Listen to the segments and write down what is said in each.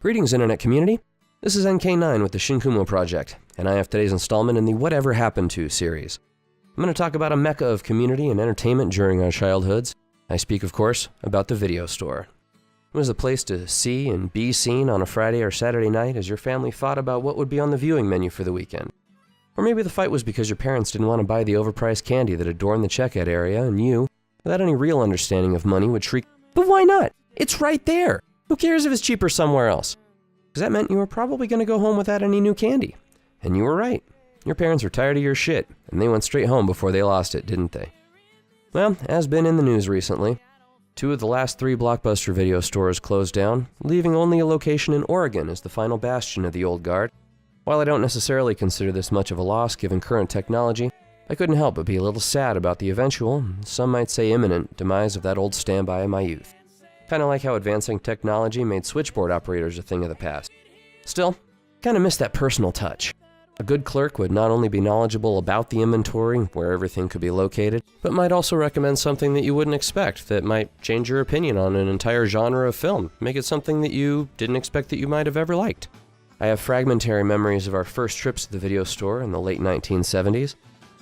Greetings, Internet community. This is NK9 with the Shinkumo Project, and I have today's installment in the Whatever Happened To series. I'm going to talk about a mecca of community and entertainment during our childhoods. I speak, of course, about the video store. It was a place to see and be seen on a Friday or Saturday night as your family fought about what would be on the viewing menu for the weekend. Or maybe the fight was because your parents didn't want to buy the overpriced candy that adorned the checkout area, and you, without any real understanding of money, would shriek, "But why not? It's right there! Who cares if it's cheaper somewhere else?" Because that meant you were probably going to go home without any new candy. And you were right. Your parents were tired of your shit, and they went straight home before they lost it, didn't they? Well, as been in the news recently, 2 of the last 3 Blockbuster video stores closed down, leaving only a location in Oregon as the final bastion of the old guard. While I don't necessarily consider this much of a loss given current technology, I couldn't help but be a little sad about the eventual, some might say imminent, demise of that old standby of my youth. Kinda like how advancing technology made switchboard operators a thing of the past. Still, kinda miss that personal touch. A good clerk would not only be knowledgeable about the inventory, where everything could be located, but might also recommend something that you wouldn't expect that might change your opinion on an entire genre of film, make it something that you didn't expect that you might have ever liked. I have fragmentary memories of our first trips to the video store in the late 1970s.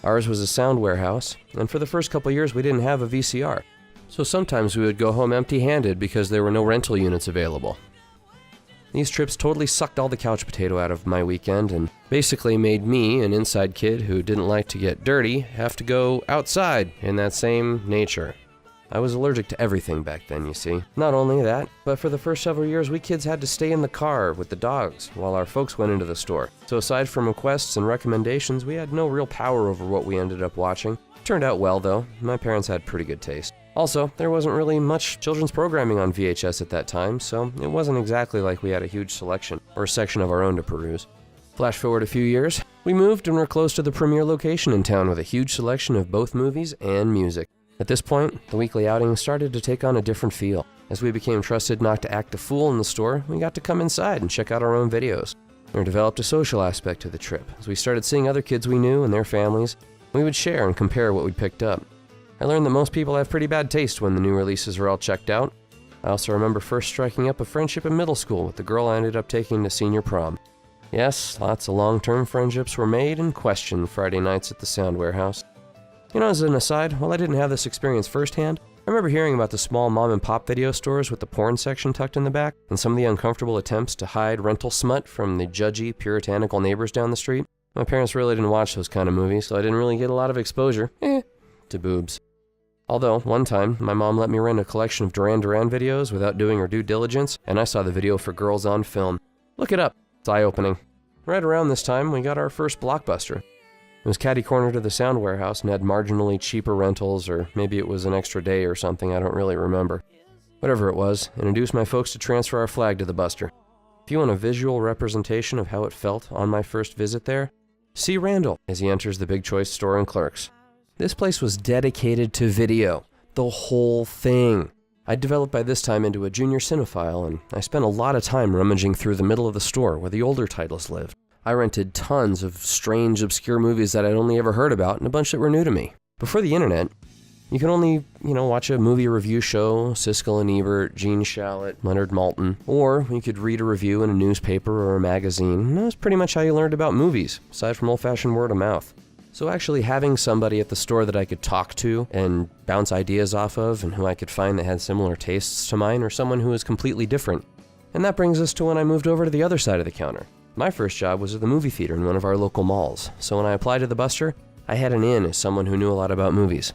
Ours was a sound warehouse, and for the first couple years we didn't have a VCR. So sometimes we would go home empty-handed because there were no rental units available. These trips totally sucked all the couch potato out of my weekend and basically made me, an inside kid who didn't like to get dirty, have to go outside in that same nature. I was allergic to everything back then, you see. Not only that, but for the first several years we kids had to stay in the car with the dogs while our folks went into the store. So aside from requests and recommendations, we had no real power over what we ended up watching. Turned out well though, my parents had pretty good taste. Also, there wasn't really much children's programming on VHS at that time, so it wasn't exactly like we had a huge selection or a section of our own to peruse. Flash forward a few years, we moved and were close to the premier location in town with a huge selection of both movies and music. At this point, the weekly outings started to take on a different feel. As we became trusted not to act a fool in the store, we got to come inside and check out our own videos. There developed a social aspect to the trip. As we started seeing other kids we knew and their families, we would share and compare what we'd picked up. I learned that most people have pretty bad taste when the new releases are all checked out. I also remember first striking up a friendship in middle school with the girl I ended up taking to senior prom. Yes, lots of long-term friendships were made and questioned Friday nights at the sound warehouse. You know, as an aside, while I didn't have this experience firsthand, I remember hearing about the small mom-and-pop video stores with the porn section tucked in the back, and some of the uncomfortable attempts to hide rental smut from the judgy, puritanical neighbors down the street. My parents really didn't watch those kind of movies, so I didn't really get a lot of exposure, to boobs. Although, one time, my mom let me rent a collection of Duran Duran videos without doing her due diligence, and I saw the video for Girls on Film. Look it up. It's eye-opening. Right around this time, we got our first Blockbuster. It was catty-corner to the sound warehouse and had marginally cheaper rentals, or maybe it was an extra day or something, I don't really remember. Whatever it was, it induced my folks to transfer our flag to the Buster. If you want a visual representation of how it felt on my first visit there, see Randall as he enters the Big Choice store in Clerks. This place was dedicated to video. The whole thing. I'd developed by this time into a junior cinephile, and I spent a lot of time rummaging through the middle of the store where the older titles lived. I rented tons of strange, obscure movies that I'd only ever heard about, and a bunch that were new to me. Before the internet, you could only, watch a movie review show, Siskel and Ebert, Gene Shalit, Leonard Maltin, or you could read a review in a newspaper or a magazine. And that was pretty much how you learned about movies, aside from old-fashioned word of mouth. So actually having somebody at the store that I could talk to and bounce ideas off of and who I could find that had similar tastes to mine, or someone who was completely different. And that brings us to when I moved over to the other side of the counter. My first job was at the movie theater in one of our local malls, so when I applied to the Buster, I had an in as someone who knew a lot about movies.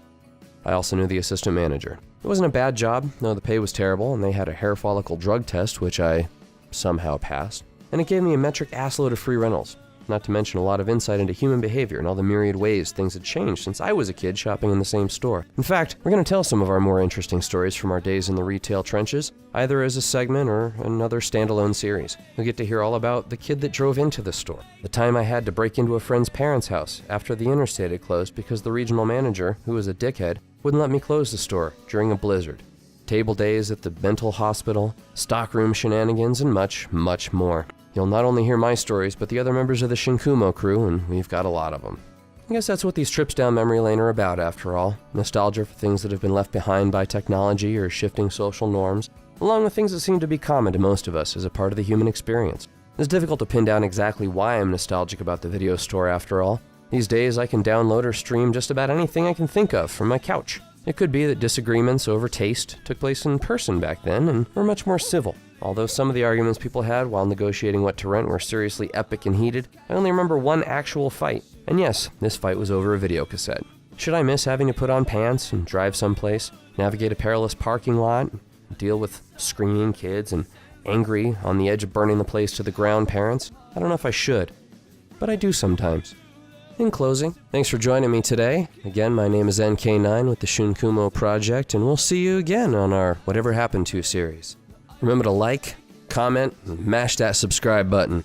I also knew the assistant manager. It wasn't a bad job, though the pay was terrible, and they had a hair follicle drug test, which I somehow passed, and it gave me a metric assload of free rentals. Not to mention a lot of insight into human behavior and all the myriad ways things had changed since I was a kid shopping in the same store. In fact, we're going to tell some of our more interesting stories from our days in the retail trenches, either as a segment or another standalone series. You'll get to hear all about the kid that drove into the store, the time I had to break into a friend's parents' house after the interstate had closed because the regional manager, who was a dickhead, wouldn't let me close the store during a blizzard, table days at the mental hospital, stockroom shenanigans, and much, much more. You'll not only hear my stories, but the other members of the Shinkumo crew, and we've got a lot of them. I guess that's what these trips down memory lane are about, after all. Nostalgia for things that have been left behind by technology or shifting social norms. along with things that seem to be common to most of us as a part of the human experience. It's difficult to pin down exactly why I'm nostalgic about the video store after all. These days I can download or stream just about anything I can think of from my couch. It could be that disagreements over taste took place in person back then and were much more civil. Although some of the arguments people had while negotiating what to rent were seriously epic and heated, I only remember one actual fight. And yes, this fight was over a video cassette. Should I miss having to put on pants and drive someplace, navigate a perilous parking lot, deal with screaming kids, and angry, on the edge of burning the place to the ground parents? I don't know if I should, but I do sometimes. In closing, thanks for joining me today. Again, my name is NK9 with the Shunkumo Project, and we'll see you again on our Whatever Happened To series. Remember to like, comment, and mash that subscribe button.